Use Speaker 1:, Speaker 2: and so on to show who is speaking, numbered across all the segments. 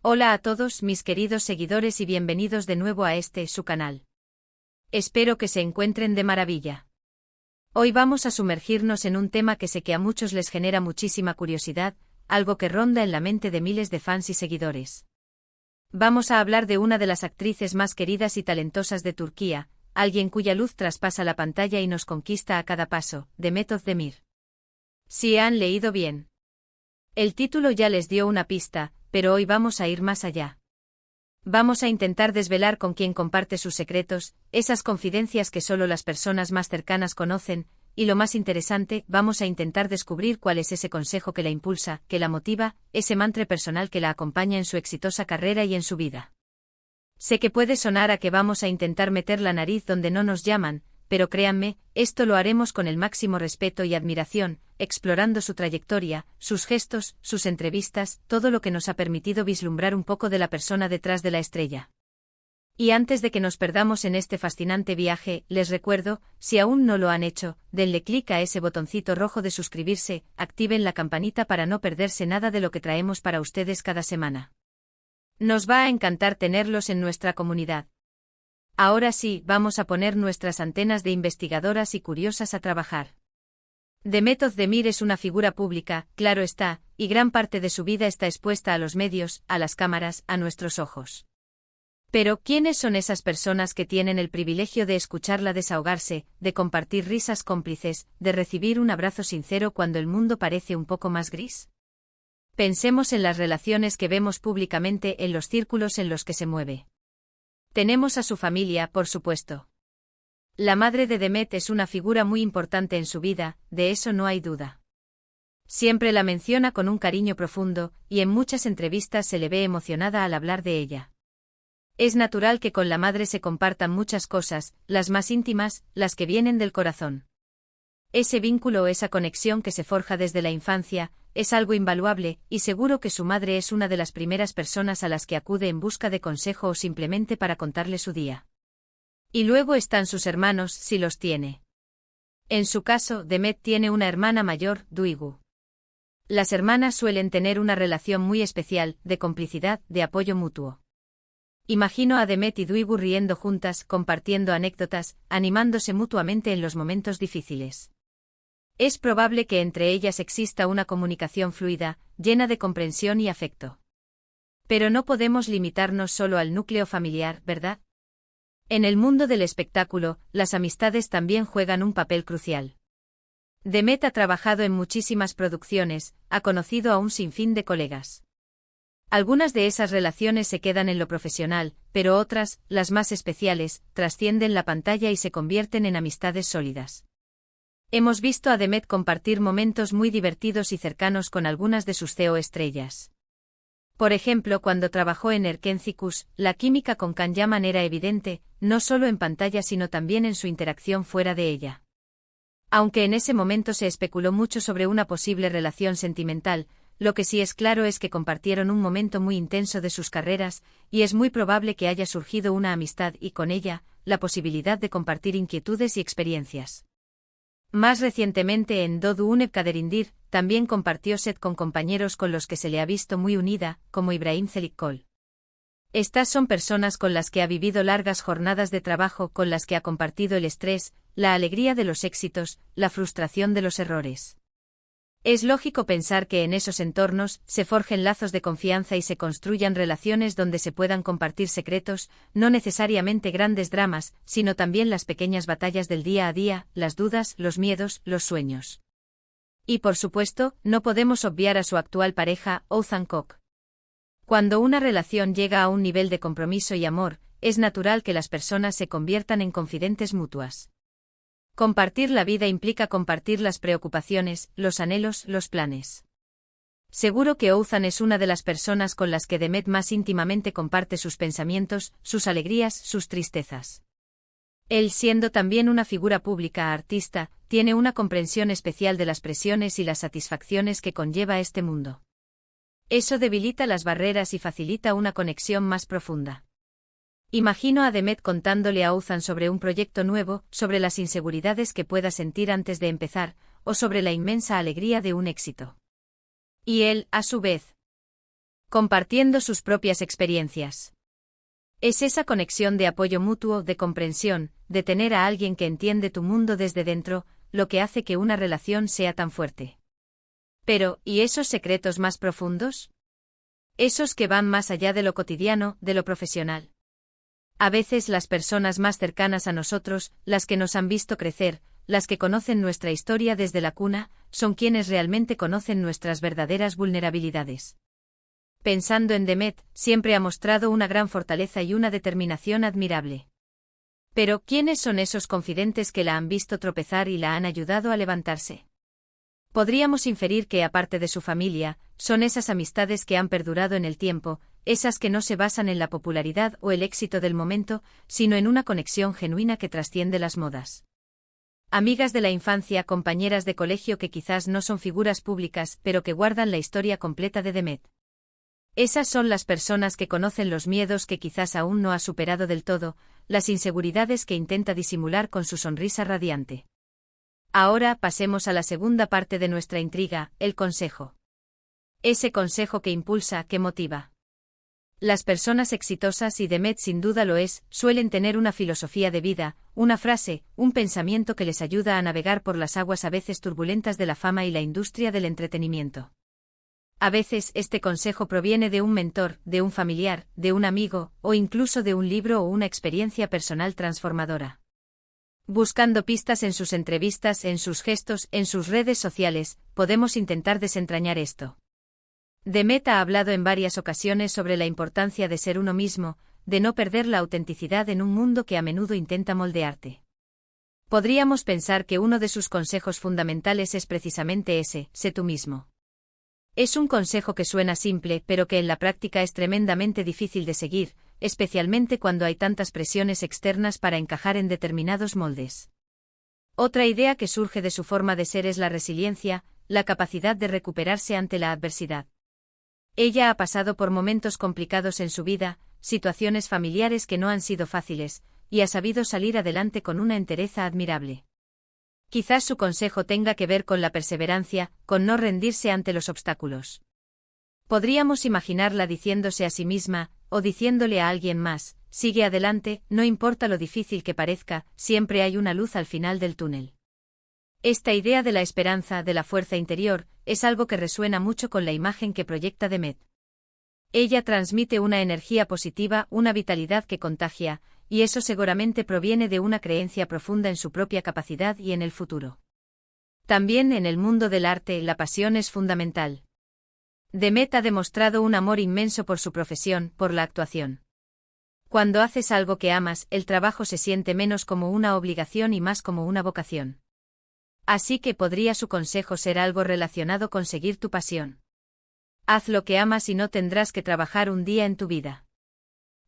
Speaker 1: Hola a todos mis queridos seguidores y bienvenidos de nuevo a su canal. Espero que se encuentren de maravilla. Hoy vamos a sumergirnos en un tema que sé que a muchos les genera muchísima curiosidad, algo que ronda en la mente de miles de fans y seguidores. Vamos a hablar de una de las actrices más queridas y talentosas de Turquía, alguien cuya luz traspasa la pantalla y nos conquista a cada paso, Demet Özdemir. Si han leído bien. El título ya les dio una pista, pero hoy vamos a ir más allá. Vamos a intentar desvelar con quién comparte sus secretos, esas confidencias que solo las personas más cercanas conocen, y lo más interesante, vamos a intentar descubrir cuál es ese consejo que la impulsa, que la motiva, ese mantra personal que la acompaña en su exitosa carrera y en su vida. Sé que puede sonar a que vamos a intentar meter la nariz donde no nos llaman, pero créanme, esto lo haremos con el máximo respeto y admiración, explorando su trayectoria, sus gestos, sus entrevistas, todo lo que nos ha permitido vislumbrar un poco de la persona detrás de la estrella. Y antes de que nos perdamos en este fascinante viaje, les recuerdo, si aún no lo han hecho, denle clic a ese botoncito rojo de suscribirse, activen la campanita para no perderse nada de lo que traemos para ustedes cada semana. Nos va a encantar tenerlos en nuestra comunidad. Ahora sí, vamos a poner nuestras antenas de investigadoras y curiosas a trabajar. Demet Özdemir es una figura pública, claro está, y gran parte de su vida está expuesta a los medios, a las cámaras, a nuestros ojos. Pero, ¿quiénes son esas personas que tienen el privilegio de escucharla desahogarse, de compartir risas cómplices, de recibir un abrazo sincero cuando el mundo parece un poco más gris? Pensemos en las relaciones que vemos públicamente en los círculos en los que se mueve. Tenemos a su familia, por supuesto. La madre de Demet es una figura muy importante en su vida, de eso no hay duda. Siempre la menciona con un cariño profundo, y en muchas entrevistas se le ve emocionada al hablar de ella. Es natural que con la madre se compartan muchas cosas, las más íntimas, las que vienen del corazón. Ese vínculo o esa conexión que se forja desde la infancia, es algo invaluable, y seguro que su madre es una de las primeras personas a las que acude en busca de consejo o simplemente para contarle su día. Y luego están sus hermanos, si los tiene. En su caso, Demet tiene una hermana mayor, Duygu. Las hermanas suelen tener una relación muy especial, de complicidad, de apoyo mutuo. Imagino a Demet y Duygu riendo juntas, compartiendo anécdotas, animándose mutuamente en los momentos difíciles. Es probable que entre ellas exista una comunicación fluida, llena de comprensión y afecto. Pero no podemos limitarnos solo al núcleo familiar, ¿verdad? En el mundo del espectáculo, las amistades también juegan un papel crucial. Demet ha trabajado en muchísimas producciones, ha conocido a un sinfín de colegas. Algunas de esas relaciones se quedan en lo profesional, pero otras, las más especiales, trascienden la pantalla y se convierten en amistades sólidas. Hemos visto a Demet compartir momentos muy divertidos y cercanos con algunas de sus CEO estrellas. Por ejemplo, cuando trabajó en Erken Cikus, la química con Can Yaman era evidente, no solo en pantalla sino también en su interacción fuera de ella. Aunque en ese momento se especuló mucho sobre una posible relación sentimental, lo que sí es claro es que compartieron un momento muy intenso de sus carreras, y es muy probable que haya surgido una amistad y con ella, la posibilidad de compartir inquietudes y experiencias. Más recientemente en Doğu Unep Kaderindir, también compartió set con compañeros con los que se le ha visto muy unida, como Ibrahim Çelikkol. Estas son personas con las que ha vivido largas jornadas de trabajo, con las que ha compartido el estrés, la alegría de los éxitos, la frustración de los errores. Es lógico pensar que en esos entornos se forjen lazos de confianza y se construyan relaciones donde se puedan compartir secretos, no necesariamente grandes dramas, sino también las pequeñas batallas del día a día, las dudas, los miedos, los sueños. Y por supuesto, no podemos obviar a su actual pareja, Oğuzhan Koç. Cuando una relación llega a un nivel de compromiso y amor, es natural que las personas se conviertan en confidentes mutuas. Compartir la vida implica compartir las preocupaciones, los anhelos, los planes. Seguro que Oğuzhan es una de las personas con las que Demet más íntimamente comparte sus pensamientos, sus alegrías, sus tristezas. Él, siendo también una figura pública artista, tiene una comprensión especial de las presiones y las satisfacciones que conlleva este mundo. Eso debilita las barreras y facilita una conexión más profunda. Imagino a Demet contándole a Oğuzhan sobre un proyecto nuevo, sobre las inseguridades que pueda sentir antes de empezar, o sobre la inmensa alegría de un éxito. Y él, a su vez, compartiendo sus propias experiencias. Es esa conexión de apoyo mutuo, de comprensión, de tener a alguien que entiende tu mundo desde dentro, lo que hace que una relación sea tan fuerte. Pero, ¿y esos secretos más profundos? Esos que van más allá de lo cotidiano, de lo profesional. A veces las personas más cercanas a nosotros, las que nos han visto crecer, las que conocen nuestra historia desde la cuna, son quienes realmente conocen nuestras verdaderas vulnerabilidades. Pensando en Demet, siempre ha mostrado una gran fortaleza y una determinación admirable. Pero, ¿quiénes son esos confidentes que la han visto tropezar y la han ayudado a levantarse? Podríamos inferir que, aparte de su familia, son esas amistades que han perdurado en el tiempo, esas que no se basan en la popularidad o el éxito del momento, sino en una conexión genuina que trasciende las modas. Amigas de la infancia, compañeras de colegio que quizás no son figuras públicas, pero que guardan la historia completa de Demet. Esas son las personas que conocen los miedos que quizás aún no ha superado del todo, las inseguridades que intenta disimular con su sonrisa radiante. Ahora pasemos a la segunda parte de nuestra intriga, el consejo. Ese consejo que impulsa, que motiva. Las personas exitosas, y Demet sin duda lo es, suelen tener una filosofía de vida, una frase, un pensamiento que les ayuda a navegar por las aguas a veces turbulentas de la fama y la industria del entretenimiento. A veces este consejo proviene de un mentor, de un familiar, de un amigo, o incluso de un libro o una experiencia personal transformadora. Buscando pistas en sus entrevistas, en sus gestos, en sus redes sociales, podemos intentar desentrañar esto. Demet ha hablado en varias ocasiones sobre la importancia de ser uno mismo, de no perder la autenticidad en un mundo que a menudo intenta moldearte. Podríamos pensar que uno de sus consejos fundamentales es precisamente ese: sé tú mismo. Es un consejo que suena simple, pero que en la práctica es tremendamente difícil de seguir, especialmente cuando hay tantas presiones externas para encajar en determinados moldes. Otra idea que surge de su forma de ser es la resiliencia, la capacidad de recuperarse ante la adversidad. Ella ha pasado por momentos complicados en su vida, situaciones familiares que no han sido fáciles, y ha sabido salir adelante con una entereza admirable. Quizás su consejo tenga que ver con la perseverancia, con no rendirse ante los obstáculos. Podríamos imaginarla diciéndose a sí misma, o diciéndole a alguien más: sigue adelante, no importa lo difícil que parezca, siempre hay una luz al final del túnel. Esta idea de la esperanza, de la fuerza interior, es algo que resuena mucho con la imagen que proyecta Demet. Ella transmite una energía positiva, una vitalidad que contagia, y eso seguramente proviene de una creencia profunda en su propia capacidad y en el futuro. También en el mundo del arte, la pasión es fundamental. Demet ha demostrado un amor inmenso por su profesión, por la actuación. Cuando haces algo que amas, el trabajo se siente menos como una obligación y más como una vocación. Así que podría su consejo ser algo relacionado con seguir tu pasión. Haz lo que amas y no tendrás que trabajar un día en tu vida.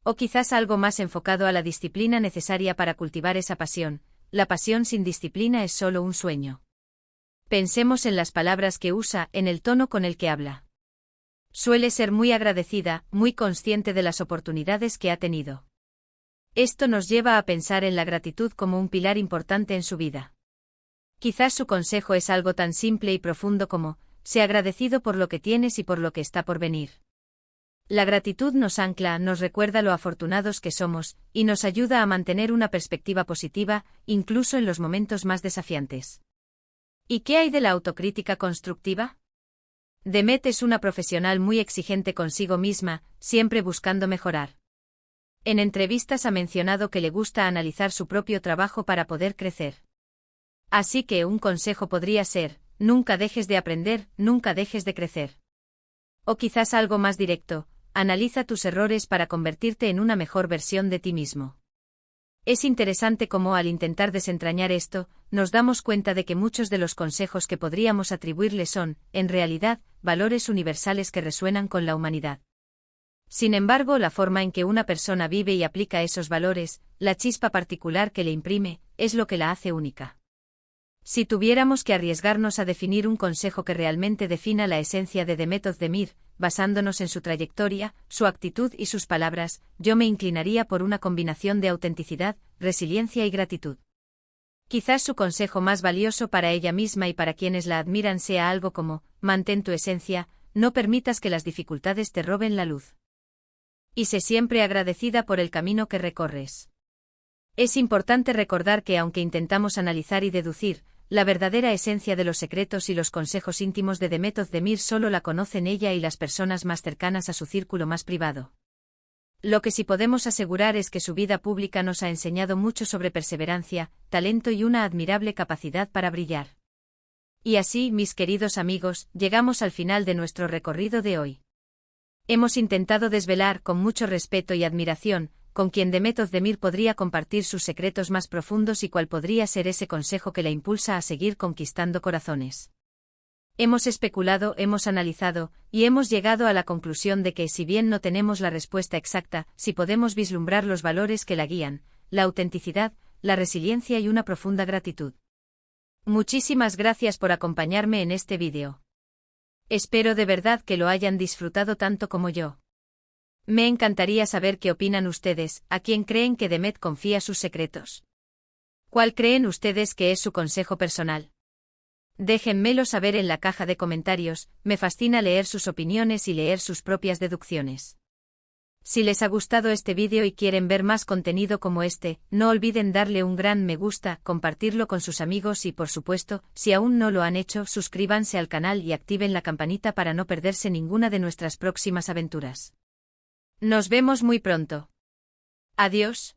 Speaker 1: O quizás algo más enfocado a la disciplina necesaria para cultivar esa pasión: la pasión sin disciplina es solo un sueño. Pensemos en las palabras que usa, en el tono con el que habla. Suele ser muy agradecida, muy consciente de las oportunidades que ha tenido. Esto nos lleva a pensar en la gratitud como un pilar importante en su vida. Quizás su consejo es algo tan simple y profundo como: sé agradecido por lo que tienes y por lo que está por venir. La gratitud nos ancla, nos recuerda lo afortunados que somos, y nos ayuda a mantener una perspectiva positiva, incluso en los momentos más desafiantes. ¿Y qué hay de la autocrítica constructiva? Demet es una profesional muy exigente consigo misma, siempre buscando mejorar. En entrevistas ha mencionado que le gusta analizar su propio trabajo para poder crecer. Así que un consejo podría ser: nunca dejes de aprender, nunca dejes de crecer. O quizás algo más directo: analiza tus errores para convertirte en una mejor versión de ti mismo. Es interesante cómo, al intentar desentrañar esto, nos damos cuenta de que muchos de los consejos que podríamos atribuirle son, en realidad, valores universales que resuenan con la humanidad. Sin embargo, la forma en que una persona vive y aplica esos valores, la chispa particular que le imprime, es lo que la hace única. Si tuviéramos que arriesgarnos a definir un consejo que realmente defina la esencia de Demet Özdemir, basándonos en su trayectoria, su actitud y sus palabras, yo me inclinaría por una combinación de autenticidad, resiliencia y gratitud. Quizás su consejo más valioso para ella misma y para quienes la admiran sea algo como: mantén tu esencia, no permitas que las dificultades te roben la luz. Y sé siempre agradecida por el camino que recorres. Es importante recordar que aunque intentamos analizar y deducir, la verdadera esencia de los secretos y los consejos íntimos de Demet Özdemir solo la conocen ella y las personas más cercanas a su círculo más privado. Lo que sí podemos asegurar es que su vida pública nos ha enseñado mucho sobre perseverancia, talento y una admirable capacidad para brillar. Y así, mis queridos amigos, llegamos al final de nuestro recorrido de hoy. Hemos intentado desvelar con mucho respeto y admiración, con quien Demet Özdemir podría compartir sus secretos más profundos y cuál podría ser ese consejo que la impulsa a seguir conquistando corazones. Hemos especulado, hemos analizado, y hemos llegado a la conclusión de que, si bien no tenemos la respuesta exacta, sí podemos vislumbrar los valores que la guían, la autenticidad, la resiliencia y una profunda gratitud. Muchísimas gracias por acompañarme en este vídeo. Espero de verdad que lo hayan disfrutado tanto como yo. Me encantaría saber qué opinan ustedes, a quién creen que Demet confía sus secretos. ¿Cuál creen ustedes que es su consejo personal? Déjenmelo saber en la caja de comentarios, me fascina leer sus opiniones y leer sus propias deducciones. Si les ha gustado este vídeo y quieren ver más contenido como este, no olviden darle un gran me gusta, compartirlo con sus amigos y por supuesto, si aún no lo han hecho, suscríbanse al canal y activen la campanita para no perderse ninguna de nuestras próximas aventuras. Nos vemos muy pronto. Adiós.